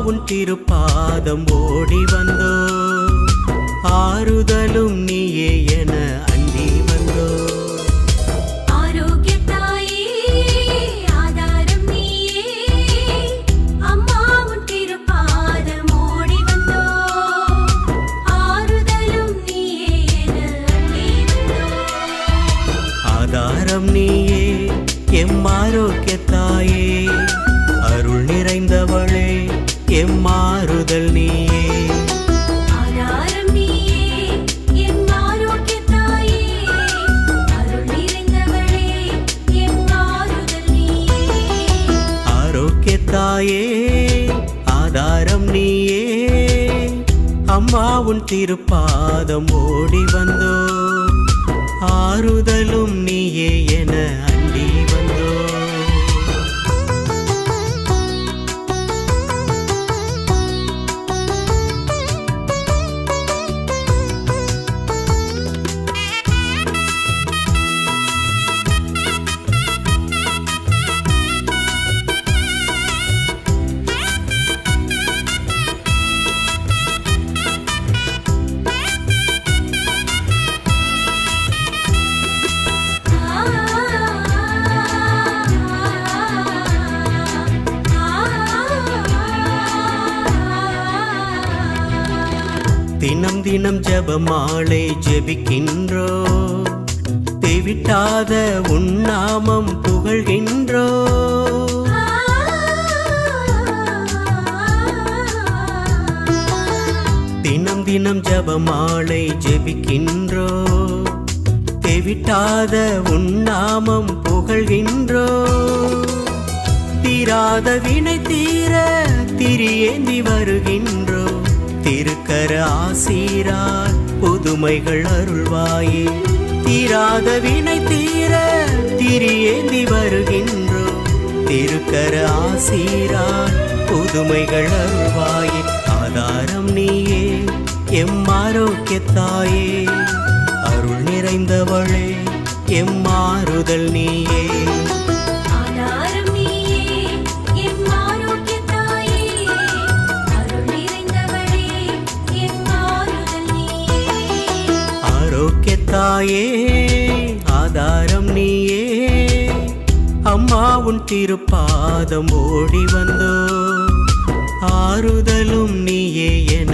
உன் திருப்பாதம் ஓடி வந்தோ ஆறுதலும் நீயே என அண்டி வந்தோ நீயே எம் ஆரோக்கியத்தாயே அருள் நிறைந்தவளே எம் ஆறுதல் நீயே ஆதாரம் நீயே எம் ஆரோக்கியத்தாயே அருள் நிறைந்தவளே எம் ஆறுதல் நீயே ஆரோக்கியத்தாயே ஆதாரம் நீயே அம்மா உன் திருப்பாதம் ஓடி வந்தோ ஆறுதலும் நீயே என அண்டி வந்தோ தினம் தினம் ஜெபமாலை ஜெபிக்கின்றோ தேவிட்டாத உன்னாமம் புகழ்கின்றோ தினம் தினம் ஜெபமாலை ஜெபிக்கின்றோ தேவிட்டாத உன்னாமம் புகழ்கின்றோ தீராத வினை தீர திரியேந்தி வருகின்றோ திருக்கர ஆசீரால் புதுமைகள் அருள்வாயே தீராத வினை தீர திரியேந்தி வருகின்றோ திருக்கர ஆசீரால் புதுமைகள் அருள்வாயே ஆதாரம் நீயே எம் ஆரோக்கியத்தாயே அருள் நிறைந்தவளே எம் ஆறுதல் நீயே ஆரோக்கியத்தாயே ஆதாரம் நீயே அம்மா உன் திருப்பாதம் ஓடி வந்தோ ஆறுதலும் நீயே என